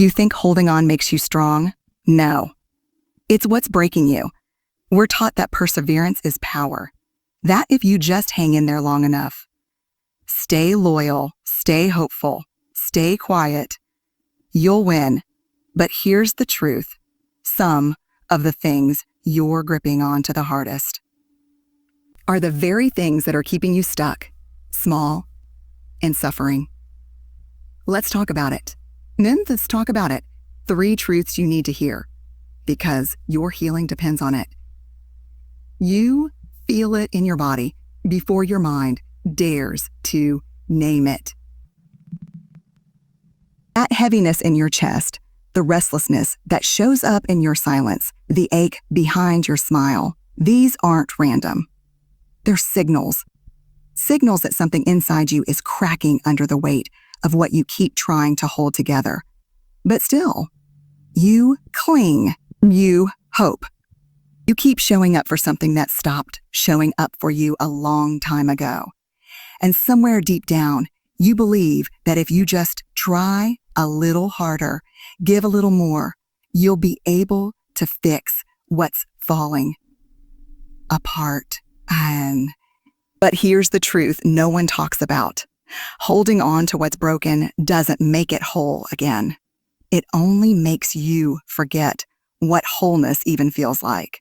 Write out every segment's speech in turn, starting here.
You think holding on makes you strong? No. It's what's breaking you. We're taught that perseverance is power. That if you just hang in there long enough. Stay loyal, stay hopeful, stay quiet. You'll win. But here's the truth. Some of the things you're gripping on to the hardest are the very things that are keeping you stuck, small, and suffering. Let's talk about it. Let's talk about it. 3 truths you need to hear, because your healing depends on it. You feel it in your body before your mind dares to name it. That heaviness in your chest, the restlessness that shows up in your silence, the ache behind your smile, these aren't random. They're signals. Signals that something inside you is cracking under the weight of what you keep trying to hold together. But still, you cling, you hope. You keep showing up for something that stopped showing up for you a long time ago. And somewhere deep down, you believe that if you just try a little harder, give a little more, you'll be able to fix what's falling apart. But here's the truth no one talks about. Holding on to what's broken doesn't make it whole again. It only makes you forget what wholeness even feels like.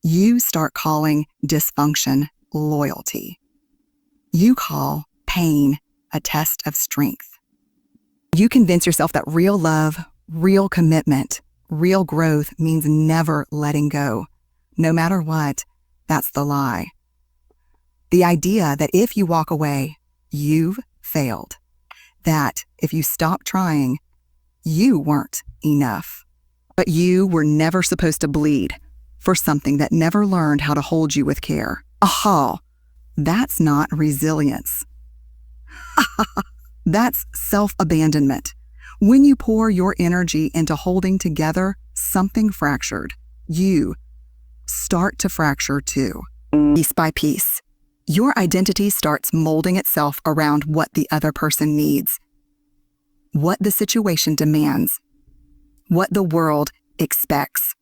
You start calling dysfunction loyalty. You call pain a test of strength. You convince yourself that real love, real commitment, real growth means never letting go. No matter what, that's the lie. The idea that if you walk away, you've failed. That if you stop trying, you weren't enough. But you were never supposed to bleed for something that never learned how to hold you with care. Aha! That's not resilience. That's self-abandonment. When you pour your energy into holding together something fractured, you start to fracture too. Piece by piece, your identity starts molding itself around what the other person needs, what the situation demands, what the world expects.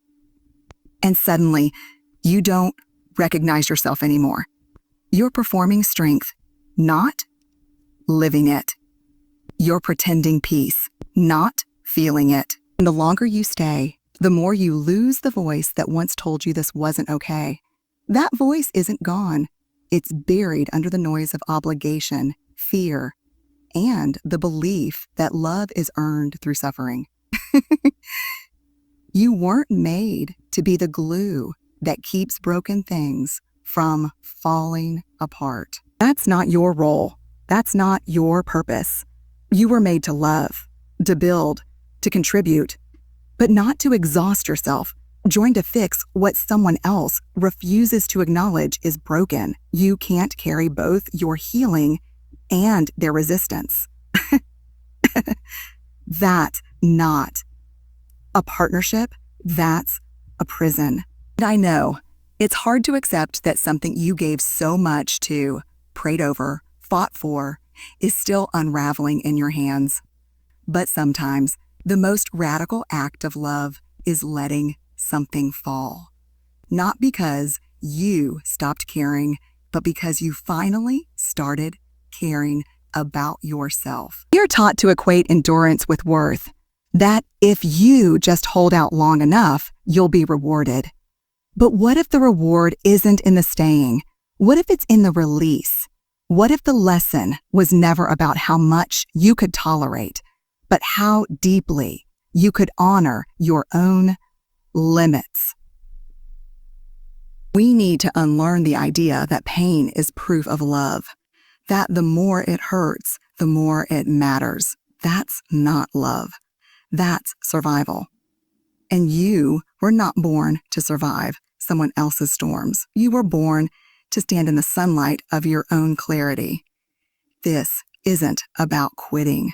And suddenly, you don't recognize yourself anymore. You're performing strength, not living it. You're pretending peace, not feeling it. And the longer you stay, the more you lose the voice that once told you this wasn't okay. That voice isn't gone. It's buried under the noise of obligation, fear, and the belief that love is earned through suffering. You weren't made to be the glue that keeps broken things from falling apart. That's not your role. That's not your purpose. You were made to love, to build, to contribute, but not to exhaust yourself, joined to fix what someone else refuses to acknowledge is broken. You can't carry both your healing and their resistance. That's not a partnership. That's a prison. And I know it's hard to accept that something you gave so much to, prayed over, fought for, is still unraveling in your hands. But sometimes the most radical act of love is letting something fall. Not because you stopped caring, but because you finally started caring about yourself. You're taught to equate endurance with worth, that if you just hold out long enough, you'll be rewarded. But what if the reward isn't in the staying? What if it's in the release? What if the lesson was never about how much you could tolerate, but how deeply you could honor your own limits? We need to unlearn the idea that pain is proof of love, that the more it hurts, the more it matters. That's not love. That's survival. And you were not born to survive someone else's storms. You were born to stand in the sunlight of your own clarity. This isn't about quitting.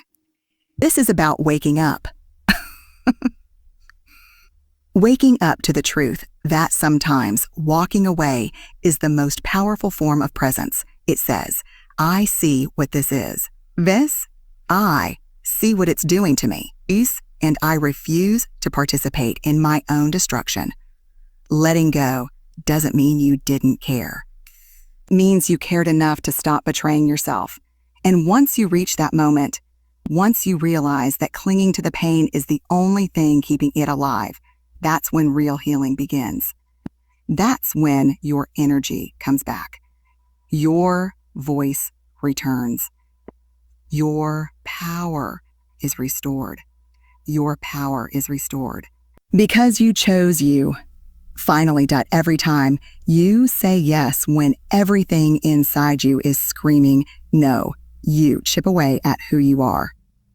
This is about waking up. Waking up to the truth that sometimes walking away is the most powerful form of presence. It says, I see what this is. This, I see what it's doing to me. This, and I refuse to participate in my own destruction. Letting go doesn't mean you didn't care. It means you cared enough to stop betraying yourself. And once you reach that moment, once you realize that clinging to the pain is the only thing keeping it alive, that's when real healing begins. That's when your energy comes back. Your voice returns. Your power is restored. Your power is restored. Because you chose you. Finally, every time you say yes when everything inside you is screaming no, you chip away at who you are.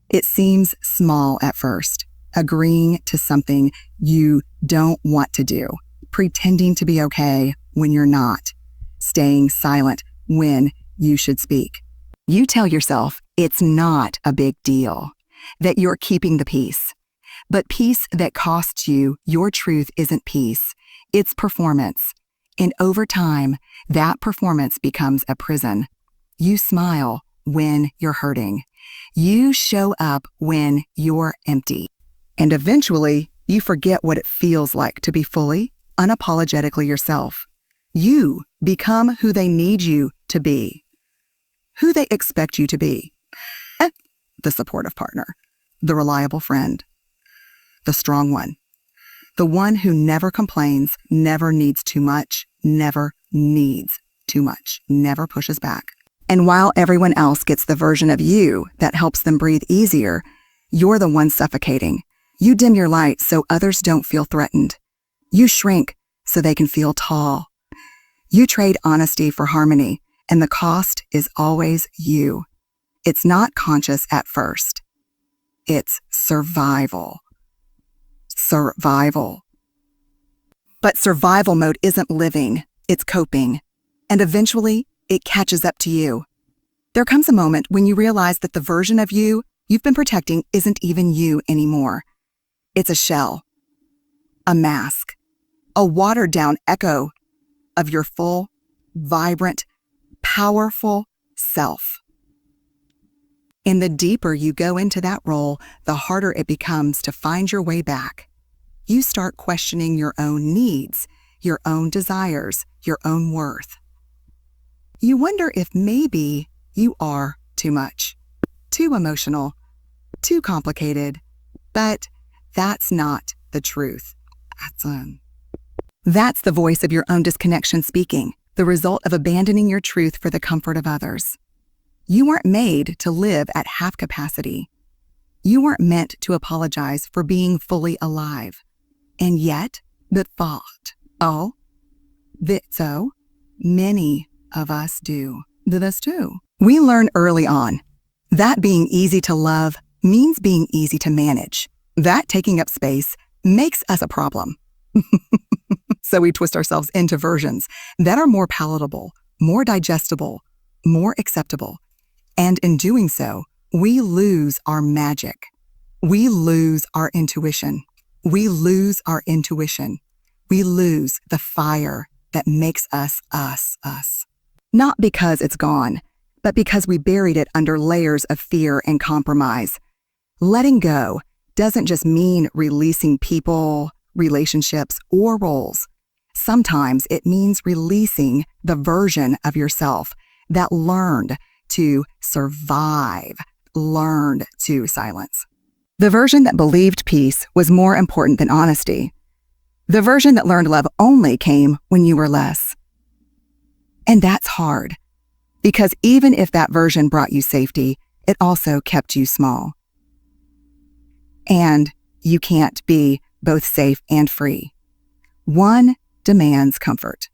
It seems small at first, agreeing to something you don't want to do, pretending to be okay when you're not, staying silent when you should speak. You tell yourself it's not a big deal, that you're keeping the peace. But peace that costs you your truth isn't peace, it's performance. And over time, that performance becomes a prison. You smile when you're hurting. You show up when you're empty. And eventually, you forget what it feels like to be fully, unapologetically yourself. You become who they need you to be, who they expect you to be. The supportive partner, the reliable friend, the strong one, the one who never complains, never needs too much, never needs too much, never pushes back. And while everyone else gets the version of you that helps them breathe easier, you're the one suffocating. You dim your light so others don't feel threatened. You shrink so they can feel tall. You trade honesty for harmony, and the cost is always you. It's not conscious at first. It's survival. Survival. But survival mode isn't living, it's coping. And eventually, it catches up to you. There comes a moment when you realize that the version of you you've been protecting isn't even you anymore. It's a shell, a mask, a watered-down echo of your full, vibrant, powerful self. And the deeper you go into that role, the harder it becomes to find your way back. You start questioning your own needs, your own desires, your own worth. You wonder if maybe you are too much, too emotional, too complicated, but that's not the truth. That's the voice of your own disconnection speaking, the result of abandoning your truth for the comfort of others. You weren't made to live at half capacity. You weren't meant to apologize for being fully alive. And yet, so many of us do this too. We learn early on that being easy to love means being easy to manage. That taking up space makes us a problem. So we twist ourselves into versions that are more palatable, more digestible, more acceptable. And in doing so, we lose our magic. We lose our intuition. We lose our intuition. We lose the fire that makes us us. Not because it's gone, but because we buried it under layers of fear and compromise. Letting go doesn't just mean releasing people, relationships, or roles. Sometimes it means releasing the version of yourself that learned to survive, learned to silence. The version that believed peace was more important than honesty. The version that learned love only came when you were less. And that's hard, because even if that version brought you safety, it also kept you small. And you can't be both safe and free. One demands comfort.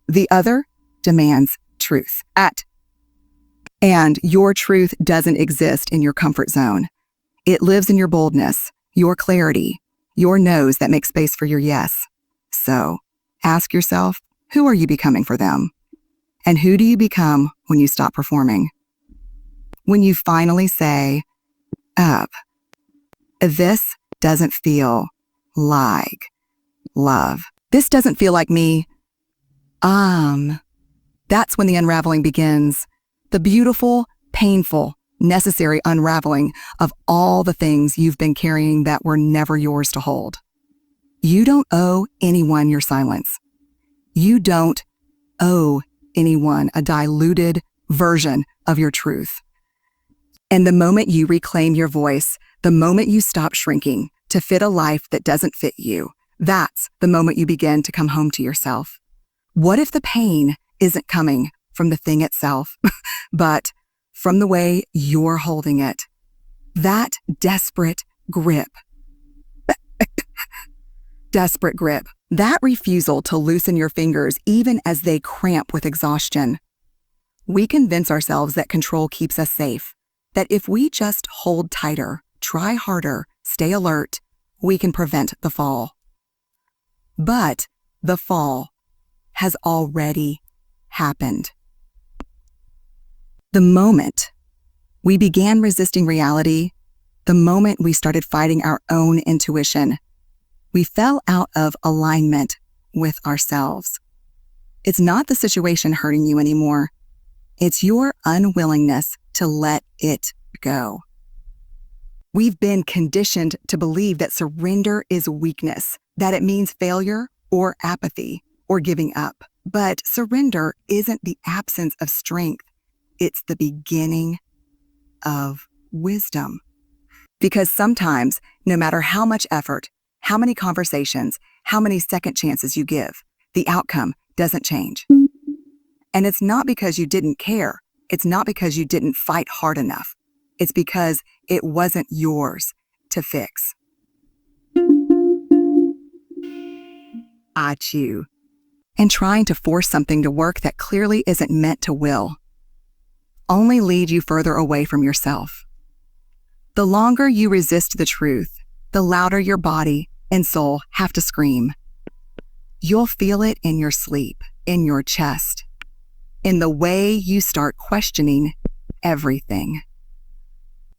The other demands truth. And your truth doesn't exist in your comfort zone. It lives in your boldness, your clarity, your no's that make space for your yes. So ask yourself, who are you becoming for them? And who do you become when you stop performing? When you finally say, this doesn't feel like love. This doesn't feel like me. That's when the unraveling begins. The beautiful, painful, necessary unraveling of all the things you've been carrying that were never yours to hold. You don't owe anyone your silence. You don't owe anyone a diluted version of your truth. And the moment you reclaim your voice, the moment you stop shrinking to fit a life that doesn't fit you, that's the moment you begin to come home to yourself. What if the pain isn't coming from the thing itself, but from the way you're holding it? That desperate grip. Desperate grip. That refusal to loosen your fingers even as they cramp with exhaustion. We convince ourselves that control keeps us safe, that if we just hold tighter, try harder, stay alert, we can prevent the fall. But the fall has already happened. The moment we began resisting reality, the moment we started fighting our own intuition, we fell out of alignment with ourselves. It's not the situation hurting you anymore. It's your unwillingness to let it go. We've been conditioned to believe that surrender is weakness, that it means failure or apathy or giving up. But surrender isn't the absence of strength. It's the beginning of wisdom. Because sometimes, no matter how much effort, how many conversations, how many second chances you give, the outcome doesn't change. And it's not because you didn't care. It's not because you didn't fight hard enough. It's because it wasn't yours to fix. I chew. And trying to force something to work that clearly isn't meant to will only lead you further away from yourself. The longer you resist the truth, the louder your body and soul have to scream. You'll feel it in your sleep, in your chest, in the way you start questioning everything.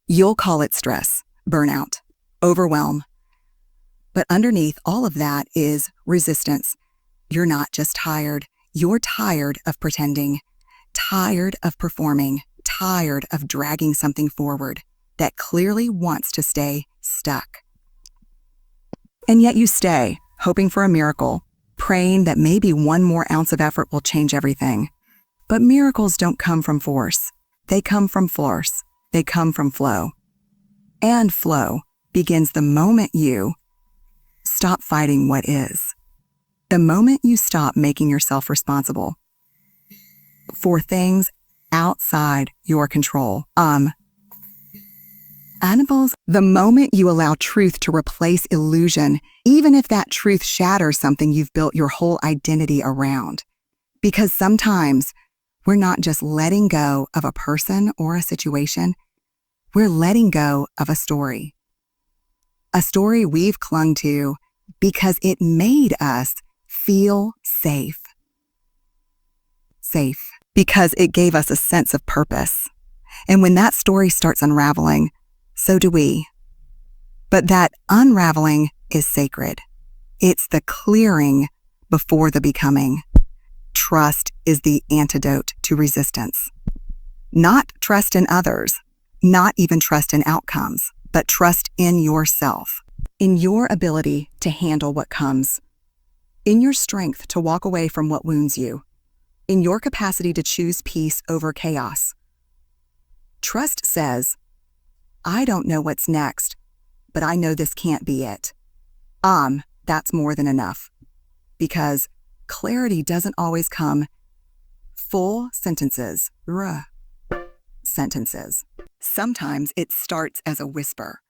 You'll call it stress, burnout, overwhelm. But underneath all of that is resistance. You're not just tired. You're tired of pretending, tired of performing, tired of dragging something forward that clearly wants to stay stuck. And yet you stay, hoping for a miracle, praying that maybe one more ounce of effort will change everything. But miracles don't come from force. They come from force. They come from flow. And flow begins the moment you stop fighting what is. The moment you stop making yourself responsible for things outside your control. Animals, the moment you allow truth to replace illusion, even if that truth shatters something you've built your whole identity around. Because sometimes we're not just letting go of a person or a situation, we're letting go of a story. A story we've clung to because it made us feel safe. Safe because it gave us a sense of purpose. And when that story starts unraveling, so do we. But that unraveling is sacred. It's the clearing before the becoming. Trust is the antidote to resistance. Not trust in others, not even trust in outcomes, but trust in yourself, in your ability to handle what comes, in your strength to walk away from what wounds you, in your capacity to choose peace over chaos. Trust says, I don't know what's next, but I know this can't be it. That's more than enough. Because clarity doesn't always come full sentences, sentences. Sometimes it starts as a whisper,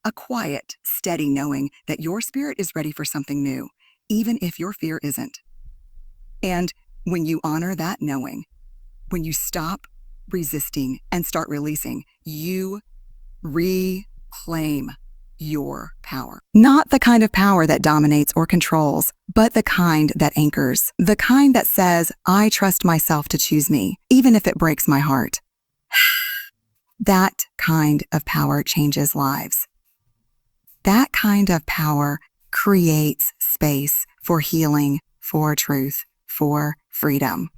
a quiet, steady knowing that your spirit is ready for something new, even if your fear isn't. And when you honor that knowing, when you stop resisting and start releasing, you reclaim your power. Not the kind of power that dominates or controls, but the kind that anchors, the kind that says, I trust myself to choose me, even if it breaks my heart. That kind of power changes lives. That kind of power creates space for healing, for truth, for freedom.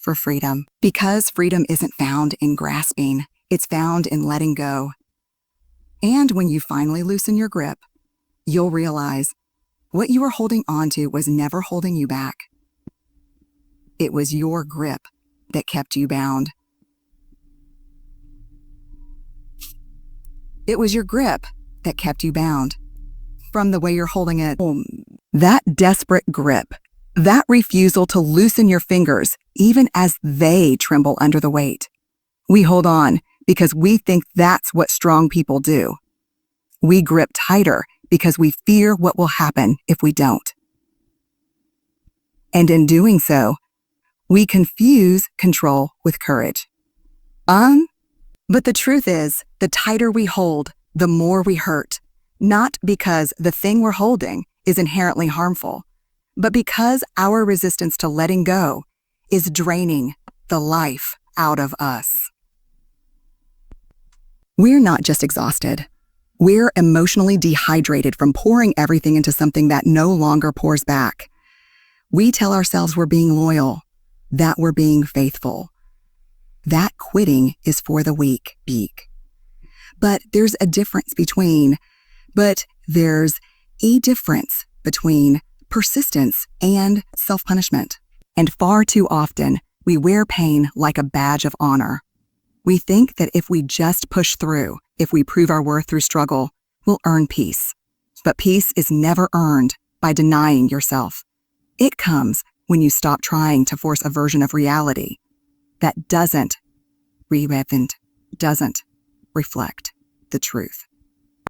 for freedom. Because freedom isn't found in grasping, it's found in letting go. And when you finally loosen your grip, you'll realize what you were holding onto was never holding you back. It was your grip that kept you bound. It was your grip that kept you bound. From the way you're holding it, that desperate grip, that refusal to loosen your fingers, even as they tremble under the weight. We hold on because we think that's what strong people do. We grip tighter because we fear what will happen if we don't. And in doing so, we confuse control with courage. But the truth is, the tighter we hold, the more we hurt. Not because the thing we're holding is inherently harmful, but because our resistance to letting go is draining the life out of us. We're not just exhausted. We're emotionally dehydrated from pouring everything into something that no longer pours back. We tell ourselves we're being loyal, that we're being faithful. That quitting is for the weak. But there's a difference between persistence and self-punishment. And far too often, we wear pain like a badge of honor. We think that if we just push through, if we prove our worth through struggle, we'll earn peace. But peace is never earned by denying yourself. It comes when you stop trying to force a version of reality that doesn't reflect the truth.